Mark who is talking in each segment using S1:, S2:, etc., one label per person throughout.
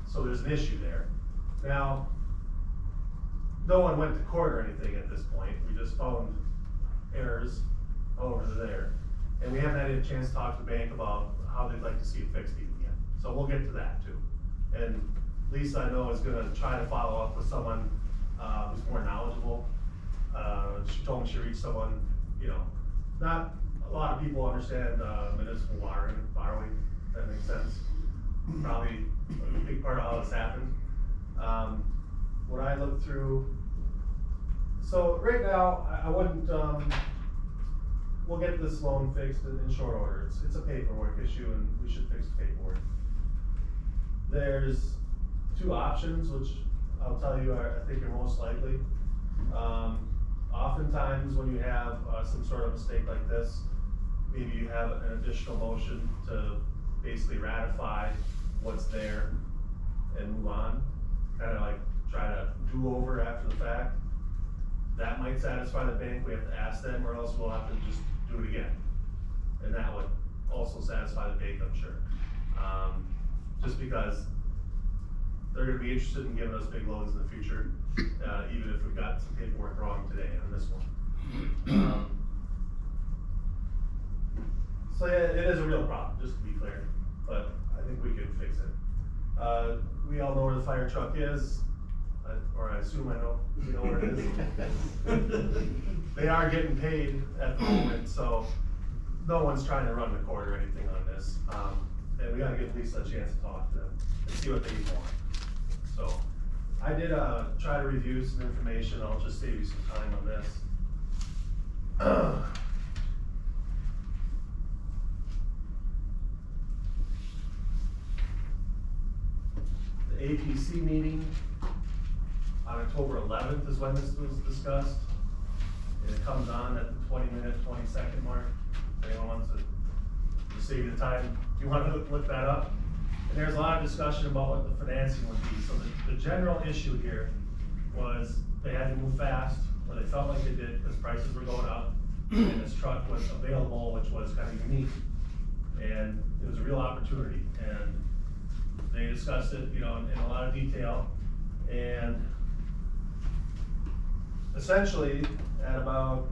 S1: So there's an issue there. Now, no one went to court or anything at this point. We just found errors over there. And we haven't had a chance to talk to the bank about how they'd like to see it fixed even yet. So we'll get to that too. And Lisa, I know, is gonna try to follow up with someone who's more knowledgeable. She told me she reached someone, you know, not a lot of people understand municipal borrowing, if that makes sense. Probably a big part of how this happened. When I looked through, so right now, I wouldn't, we'll get this loan fixed in short order. It's a paperwork issue and we should fix the paperwork. There's two options, which I'll tell you I think are most likely. Oftentimes when you have some sort of mistake like this, maybe you have an additional motion to basically ratify what's there and move on, kind of like try to do over after the fact. That might satisfy the bank, we have to ask them, or else we'll have to just do it again. And that would also satisfy the bank, I'm sure. Just because they're gonna be interested in giving us big loans in the future, even if we've got some paperwork wrong today on this one. So yeah, it is a real problem, just to be clear, but I think we can fix it. We all know where the fire truck is, or I assume I know, you know where it is. They are getting paid at the moment, so no one's trying to run the court or anything on this. And we gotta give Lisa a chance to talk to them and see what they want. So I did try to review some information. I'll just save you some time on this. The APC meeting on October 11th is when this was discussed. And it comes on at the 20-minute, 20-second mark. If anyone wants to just save you the time, do you want to look that up? And there's a lot of discussion about what the financing would be. So the general issue here was they had to move fast, or they felt like they did because prices were going up, and this truck was available, which was kind of unique. And it was a real opportunity. And they discussed it, you know, in a lot of detail. And essentially, at about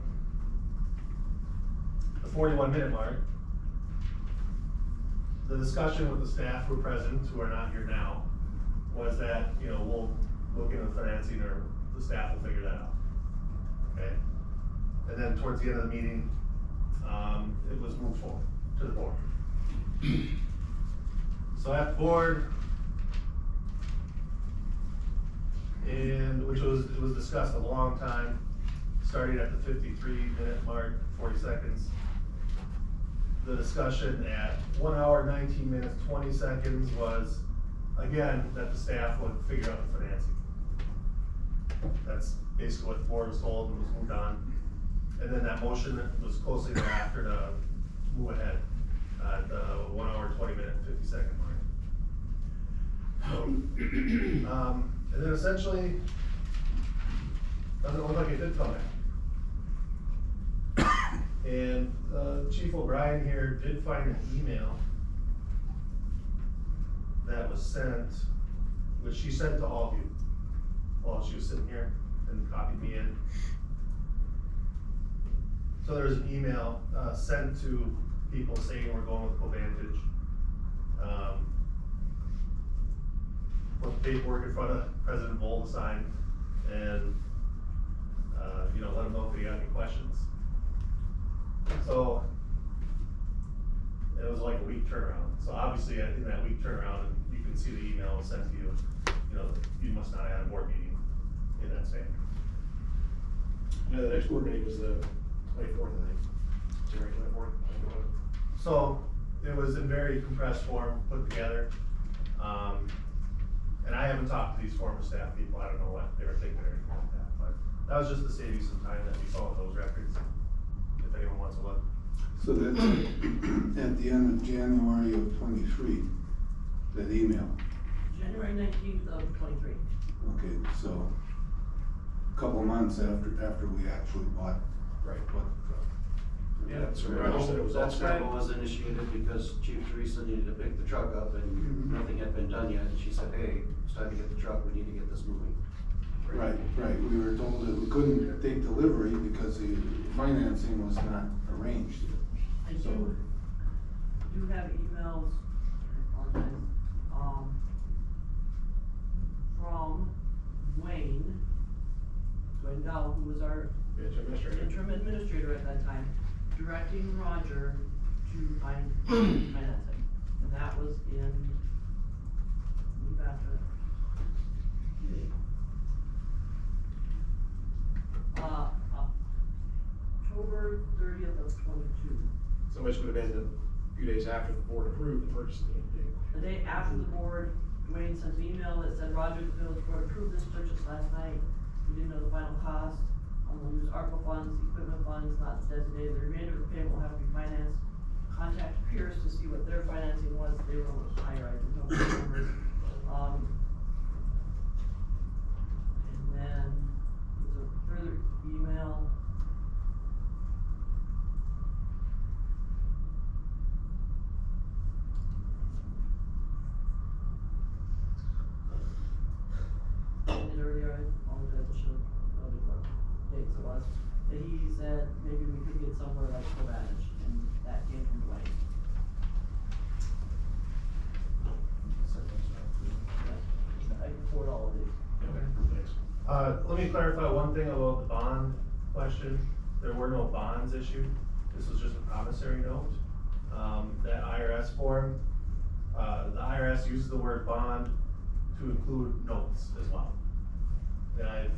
S1: the 41-minute mark, the discussion with the staff who were present, who are not here now, was that, you know, we'll look into financing, or the staff will figure that out, okay? And then towards the end of the meeting, it was moved forward to the board. So at the board, and it was discussed a long time, starting at the 53-minute mark, 40 seconds. The discussion at 1 hour, 19 minutes, 20 seconds was, again, that the staff would figure out the financing. That's basically what the board was told and was moved on. And then that motion was closely thereafter to move ahead at the 1 hour, 20 minute, 50 second mark. So, and then essentially, doesn't look like it did come back. And Chief O'Brien here did find an email that was sent, which she sent to all of you while she was sitting here and copied me in. So there was an email sent to people saying we're going with Covantage. Put the paperwork in front of President Bull to sign, and you know, let them know if they got any questions. So it was like a week turnaround. So obviously in that week turnaround, and you can see the email sent to you, you know, you must not have had a board meeting in that same.
S2: Yeah, the next board meeting was the 24th, I think. January 24th.
S1: So it was in very compressed form, put together. And I haven't talked to these former staff people. I don't know what they were thinking or anything like that. But that was just to save you some time that we saw those records, if anyone wants to look.
S3: So that's at the end of January of 23, that email.
S4: January 19th of 23.
S3: Okay, so a couple months after we actually bought the truck.
S2: Yeah, that's what Roger said, it was all
S5: That scramble
S2: set.
S5: was initiated because Chief Teresa needed to pick the truck up and nothing had been done yet, and she said, hey, it's time to get the truck, we need to get this moving.
S3: Right, we were told that we couldn't take delivery because the financing was not arranged.
S4: I
S3: So,
S4: do have emails, I apologize, from Dwayne Dow, who was our
S2: It's administrator.
S4: interim administrator at that time, directing Roger to find financing. And that was in, leave after that. October 30th of 22.
S2: So which would have been a few days after the board approved the purchase of the vehicle.
S4: The day after the board, Dwayne sent an email that said, Roger, the village board approved this purchase last night. We didn't know the final cost. We'll use ARPA funds, equipment funds, not designated. The remainder of the payment will have to be financed. Contact Pierce to see what their financing was. They were a little higher, I didn't know the numbers. And then there's a further email. And earlier, I apologize, I should have noted what dates it was, that he said maybe we could get somewhere like Kronenwetter, and that came from Dwayne. Yeah, I can forward all of these.
S2: Okay, thanks.
S1: Let me clarify one thing about the bond question. There were no bonds issued. This was just a promissory note. That IRS form, the IRS uses the word bond to include notes as well. And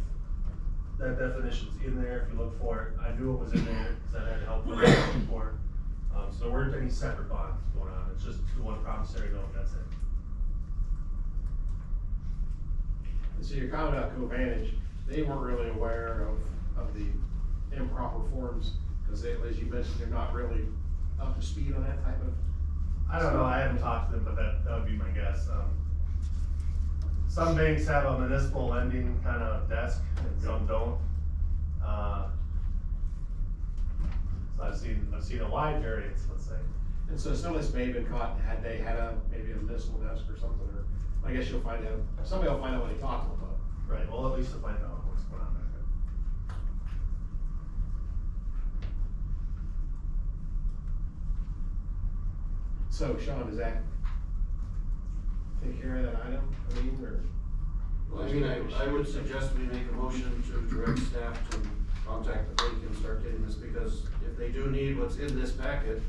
S1: that definition's in there if you look for it. I knew it was in there because I had help with it before. So there weren't any separate bonds going on. It's just the one promissory note, that's it.
S2: And so your comment about Co-Vantage, they weren't really aware of the improper forms, because they, as you mentioned, they're not really up to speed on that type of.
S1: I don't know, I haven't talked to them, but that would be my guess. Some banks have a municipal lending kind of desk and some don't. So I've seen a wide variance, let's say.
S2: And so some of this may have been caught, had they had maybe a municipal desk or something, or I guess you'll find out, somebody will find out when they talk to them, but.
S1: Right, well, at least to find out what's going on back there.
S2: So Sean, does that take care of that item, I mean, or?
S5: Well, I mean, I would suggest we make a motion to direct staff to contact the bank and start getting this, because if they do need what's in this packet,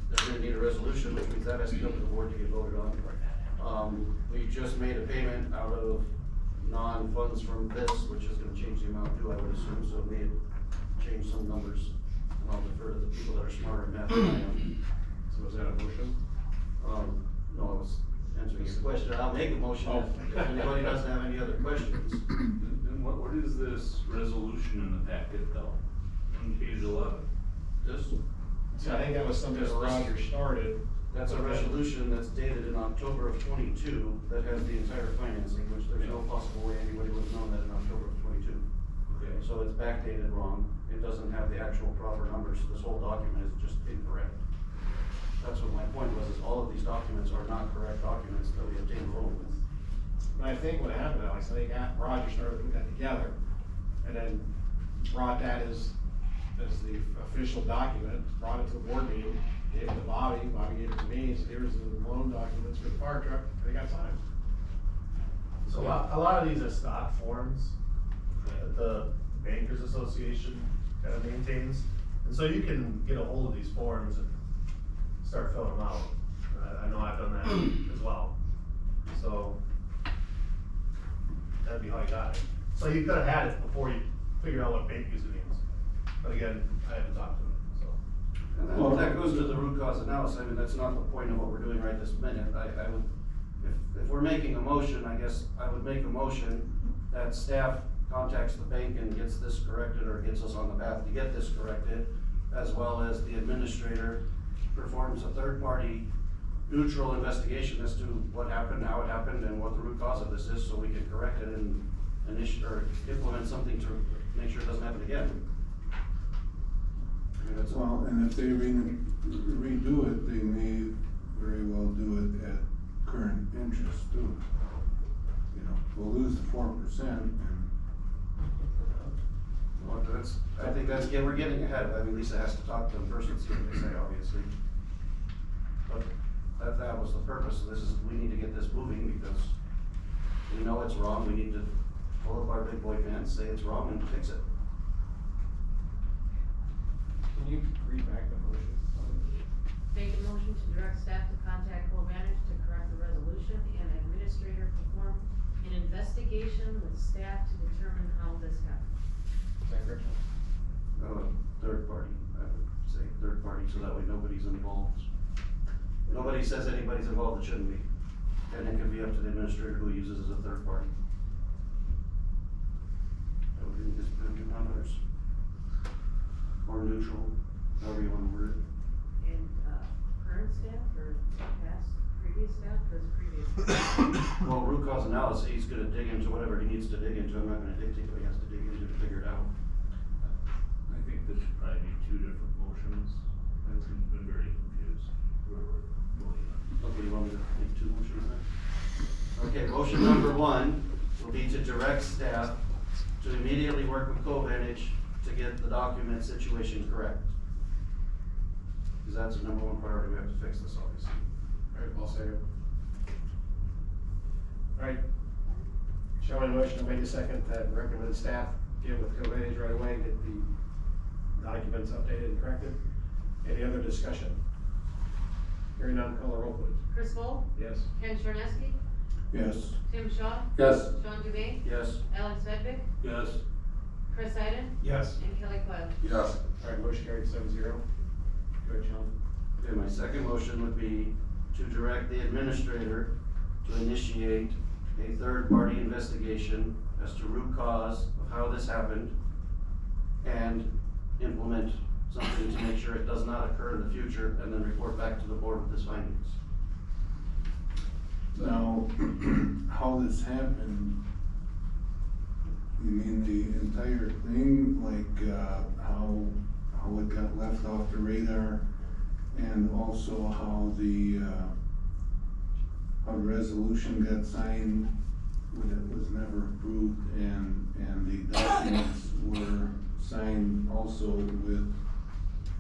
S5: they're gonna need a resolution, which means that has to come to the board to get voted on. We just made a payment out of non-funds from this, which is gonna change the amount due, I would assume, so it may change some numbers. And I'll defer to the people that are smarter in math than I am.
S2: So is that a motion?
S5: No, I was answering your question. I'll make a motion if anybody doesn't have any other questions.
S6: And what is this resolution in the packet though, on page 11?
S5: This,
S2: So I think that was something that Roger started.
S5: that's a resolution that's dated in October of 22 that has the entire financing, which there's no possible way anybody would have known that in October of 22.
S6: Okay.
S5: So it's backdated wrong. It doesn't have the actual proper numbers. This whole document is just incorrect. That's what my point was, is all of these documents are not correct documents that we obtained loan with.
S2: But I think what happened, Alex, I think Roger started to put that together, and then brought that as the official document, brought it to the board meeting, gave it to Bobby gave it to me, so here's the loan documents for the fire truck, they got signed.
S1: So a lot of these are stock forms that the Bankers Association kind of maintains. And so you can get a hold of these forms and start filling them out. I know I've done that as well. So that'd be how you got it. So you could have had it before you figured out what bank user means. But again, I haven't talked to them, so.
S5: And that goes to the root cause analysis. I mean, that's not the point of what we're doing right this minute. I would, if we're making a motion, I guess I would make a motion that staff contacts the bank and gets this corrected, or gets us on the path to get this corrected, as well as the administrator performs a third-party neutral investigation as to what happened, how it happened, and what the root cause of this is, so we can correct it and implement something to make sure it doesn't happen again. That's all.
S3: Well, and if they redo it, they may very well do it at current interest too. You know, we'll lose the 4% and.
S5: Well, I think we're getting ahead. I mean, Lisa has to talk to them first and see what they say, obviously. But that was the purpose of this, is we need to get this moving because we know it's wrong. We need to pull up our big boy pants, say it's wrong and fix it.
S2: Can you read back the motion?
S7: Make a motion to direct staff to contact co-manage to correct the resolution and administrator perform an investigation with staff to determine how this happened.
S2: Is that correct?
S5: Third party, I would say third party, so that way nobody's involved. Nobody says anybody's involved that shouldn't be. And it can be up to the administrator who uses as a third party. That would be just putting on others. Or neutral, however you wanna word it.
S7: And, current staff or past, previous staff, cause previous.
S5: Well, root cause analysis, he's gonna dig into whatever he needs to dig into. I'm not gonna dictate what he has to dig into to figure it out.
S6: I think this should probably be two different motions. I've been very confused where we're going on.
S5: Okay, you want me to make two motions then? Okay, motion number one will be to direct staff to immediately work with co-manage to get the document situation correct. Cause that's the number one priority, we have to fix this, obviously.
S2: Alright, I'll second. Alright. Showing motion, I made a second that recommend staff get with co-manage right away, get the documents updated and corrected. Any other discussion? Hearing none, call the roll please.
S7: Chris Volk,
S2: Yes.
S7: Ken Charneski,
S3: Yes.
S7: Tim Shaw,
S3: Yes.
S7: Sean Dubay,
S5: Yes.
S7: Alex Vedvik,
S6: Yes.
S7: Chris Iden,
S2: Yes.
S7: and Kelly Coyle.
S3: Yes.
S2: Alright, motion carried 7-0. Go ahead, Sean.
S5: Okay, my second motion would be to direct the administrator to initiate a third-party investigation as to root cause of how this happened and implement something to make sure it does not occur in the future and then report back to the board with his findings.
S3: Now, how this happened, you mean the entire thing, like, how it got left off the radar? And also how the resolution got signed when it was never approved and the documents were signed also with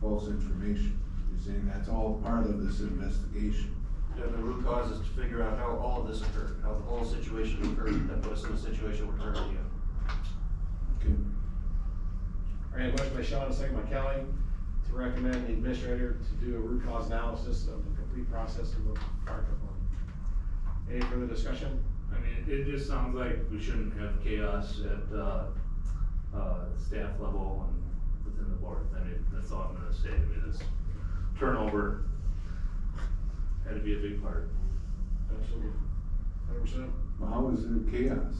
S3: false information. You're saying that's all part of this investigation?
S5: Yeah, the root cause is to figure out how all of this occurred, how the whole situation occurred that put us in the situation we're currently in.
S3: Okay.
S2: Alright, motion by Sean, second by Kelly, to recommend the administrator to do a root cause analysis of the complete process of the fire department. Any further discussion?
S6: I mean, it just sounds like we shouldn't have chaos at, staff level and within the board. I mean, that's all I'm gonna say. I mean, this turnover had to be a big part.
S2: Absolutely. 100%.
S3: Well, how is it chaos?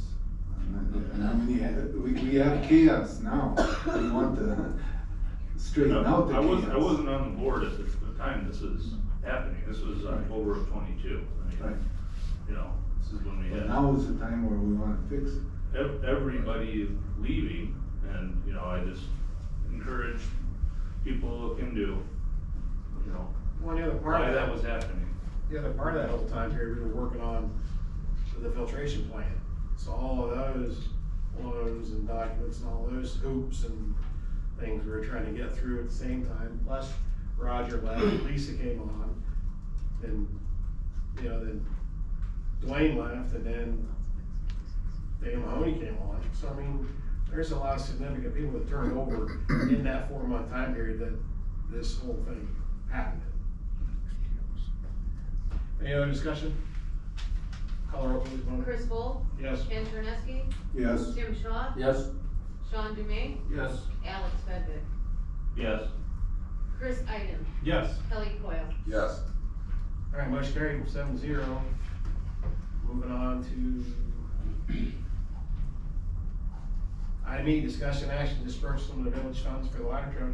S3: I mean, we have chaos now. We want to straighten out the
S6: I
S3: chaos.
S6: wasn't on the board at the time this was happening. This was October of 22. I mean,
S3: Right.
S6: you know, this is when we
S3: But
S6: had
S3: now is the time where we wanna fix it.
S6: everybody leaving, and, you know, I just encourage people to look into, you know,
S2: Well, the other part
S6: why
S2: of
S6: that was happening.
S2: the other part of that whole time period, we were working on the filtration plant. So all of those loans and documents and all those hoops and things we were trying to get through at the same time, plus Roger left, Lisa came on, and, you know, then Dwayne left, and then Dave Mahoney came on. So I mean, there's a lot of significant people that turned over in that 4-month time period that this whole thing happened. Any other discussion? Call the roll please, Mona.
S7: Chris Volk,
S2: Yes.
S7: Ken Charneski,
S3: Yes.
S7: Tim Shaw,
S3: Yes.
S7: Sean Dubay,
S5: Yes.
S7: Alex Vedvik,
S6: Yes.
S7: Chris Iden,
S1: Yes.
S7: Kelly Coyle.
S3: Yes.
S2: Alright, motion carried 7-0. Moving on to item E, discussion action dispersal of the village funds for the ladder truck.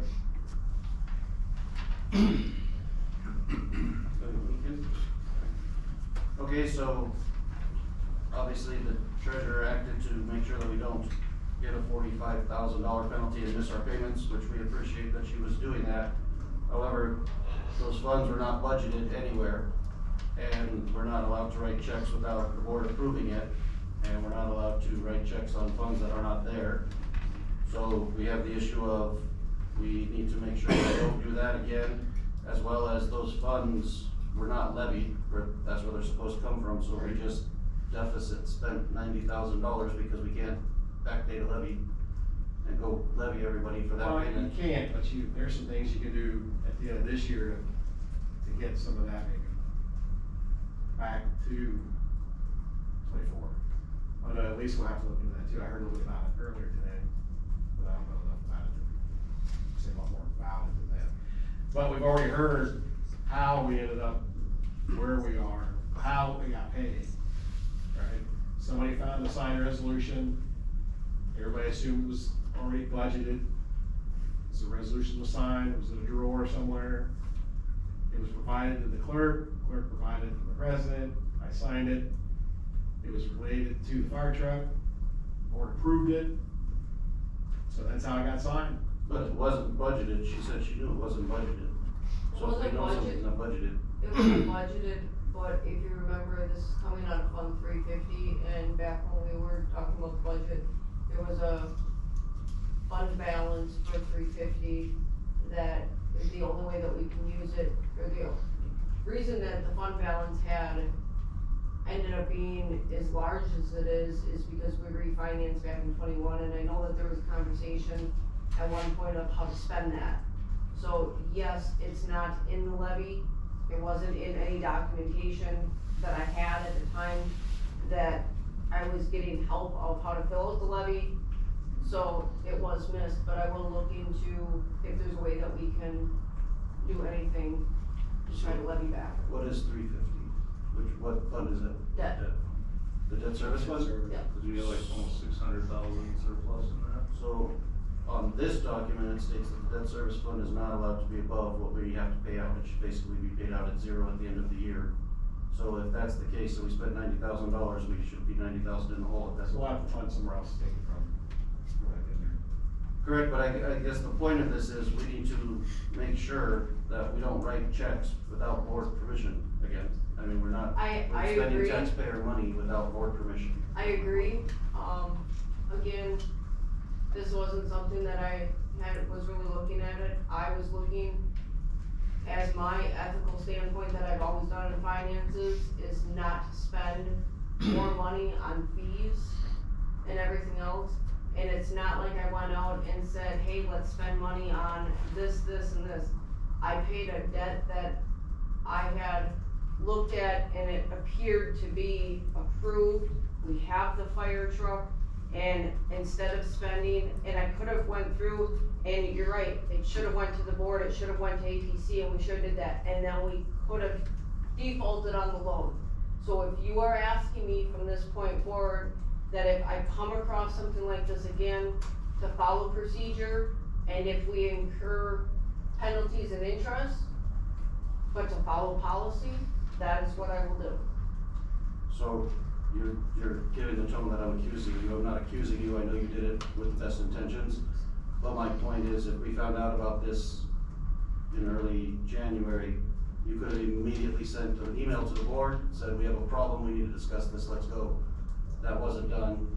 S5: Okay, so obviously the treasurer acted to make sure that we don't get a $45,000 penalty and miss our payments, which we appreciate that she was doing that. However, those funds were not budgeted anywhere, and we're not allowed to write checks without the board approving it, and we're not allowed to write checks on funds that are not there. So we have the issue of, we need to make sure we don't do that again, as well as those funds were not levied, or that's where they're supposed to come from, so we just deficit spent $90,000 because we can't backdate a levy and go levy everybody for that
S2: Well, you
S5: payment.
S2: can't, but there's some things you can do at the end of this year to get some of that maybe back to 24. But at least we'll have to look into that too. I heard a little bit about it earlier today, but I don't know enough about it to say a lot more about it than that. But we've already heard how we ended up where we are, how we got paid, right? Somebody found a signed resolution, everybody assumed it was already budgeted. So the resolution was signed, it was in a drawer somewhere. It was provided to the clerk provided it to the president, I signed it. It was related to the fire truck, board approved it. So that's how it got signed.
S5: But it wasn't budgeted, she said she knew it wasn't budgeted. So if we know something's not budgeted,
S8: It wasn't budgeted, but if you remember, this is coming out of Fund 350, and back when we were talking about the budget, there was a fund balance for 350 that is the only way that we can use it, or the reason that the fund balance had ended up being as large as it is because we refinanced back in 21, and I know that there was conversation at one point of how to spend that. So yes, it's not in the levy, it wasn't in any documentation that I had at the time that I was getting help of how to fill out the levy. So it was missed, but I will look into if there's a way that we can do anything to try to levy back.
S5: what is 350? What fund is it?
S8: Debt.
S5: The debt service fund?
S8: Yeah.
S6: Cause we have like almost 600,000 surplus in that.
S5: So, on this document, it states that the debt service fund is not allowed to be above what we have to pay out, it should basically be paid out at zero at the end of the year. So if that's the case, and we spent $90,000, we should be 90,000 in the hole, if that's.
S2: So we'll have to find somewhere else to take it from. Right in there.
S5: Correct, but I guess the point of this is we need to make sure that we don't write checks without board permission again. I mean, we're
S8: I
S5: spending
S8: agree.
S5: taxpayer money without board permission.
S8: I agree, again, this wasn't something that I was really looking at it, I was looking as my ethical standpoint that I've always done in finances is not to spend more money on fees and everything else. And it's not like I went out and said, hey, let's spend money on this, and this. I paid a debt that I had looked at and it appeared to be approved. We have the fire truck, and instead of spending, and I could have went through, and you're right, it should have went to the board, it should have went to ATC, and we should have did that, and then we could have defaulted on the loan. So if you are asking me from this point forward, that if I come across something like this again, to follow procedure, and if we incur penalties and interest, but to follow policy, that is what I will do.
S5: So, you're giving the tone that I'm accusing you. I'm not accusing you, I know you did it with the best intentions. But my point is, if we found out about this in early January, you could have immediately sent an email to the board, said, we have a problem, we need to discuss this, let's go. That wasn't done.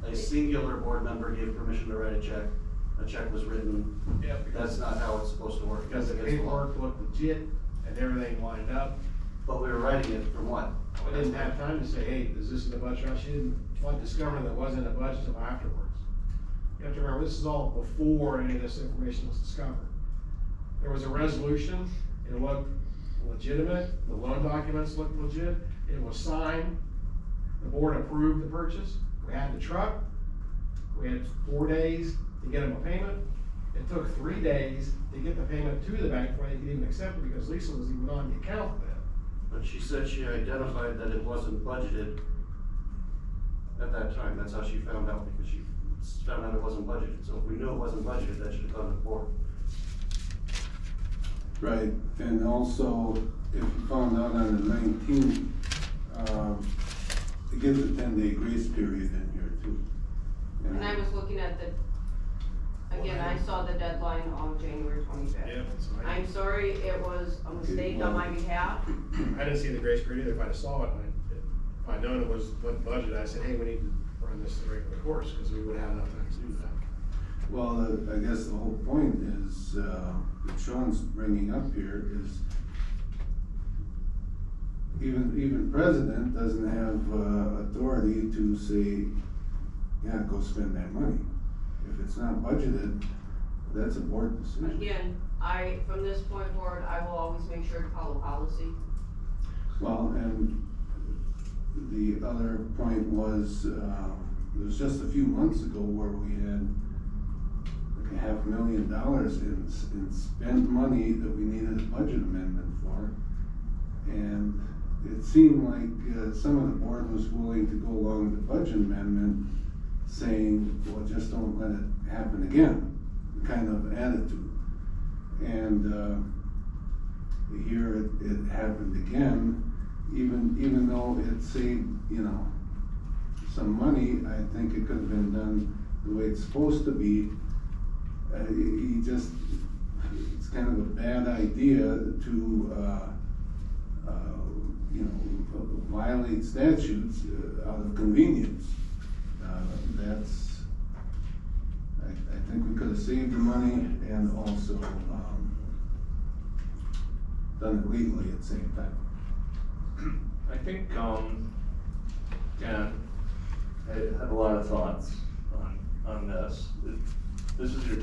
S5: A singular board member gave permission to write a check was written.
S2: Yeah,
S5: That's not how it's supposed to work.
S2: because the
S5: That's against the law.
S2: paperwork looked legit and everything lined up.
S5: But we were writing it from what?
S2: We didn't have time to say, hey, is this in the budget? She didn't discover that it wasn't in the budget until afterwards. You have to remember, this is all before any of this information was discovered. There was a resolution, it looked legitimate, the loan documents looked legit, it was signed, the board approved the purchase, we had the truck, we had 4 days to get them a payment. It took 3 days to get the payment to the bank before they could even accept it, because Lisa was even on the account then.
S5: But she said she identified that it wasn't budgeted at that time. That's how she found out, because she found out it wasn't budgeted. So if we knew it wasn't budgeted, that should have gone to the board.
S3: Right, and also, if you found out on the 19th, it gives a 10-day grace period in here too.
S8: And I was looking at again, I saw the deadline on January 25th.
S2: Yeah, so
S8: I'm sorry, it was a mistake on my behalf.
S2: I didn't see the grace period either. If I'd saw it, if I'd known it was what budget, I said, hey, we need to run this the regular course, because we would have enough time to do that.
S3: Well, I guess the whole point is, that Sean's bringing up here is even president doesn't have, authority to say, yeah, go spend that money. If it's not budgeted, that's a board decision.
S8: Again, from this point forward, I will always make sure to follow policy.
S3: Well, and the other point was, it was just a few months ago where we had like $500,000 in spent money that we needed a budget amendment for. And it seemed like, some of the board was willing to go along with the budget amendment, saying, well, just don't let it happen again, kind of attitude. And, here it happened again, even though it saved, some money. I think it could have been done the way it's supposed to be. It's kind of a bad idea to, violate statutes out of convenience. I think we could have saved the money and also, done it legally at the same time.
S6: I think, Ken, I have a lot of thoughts on this. This is your typical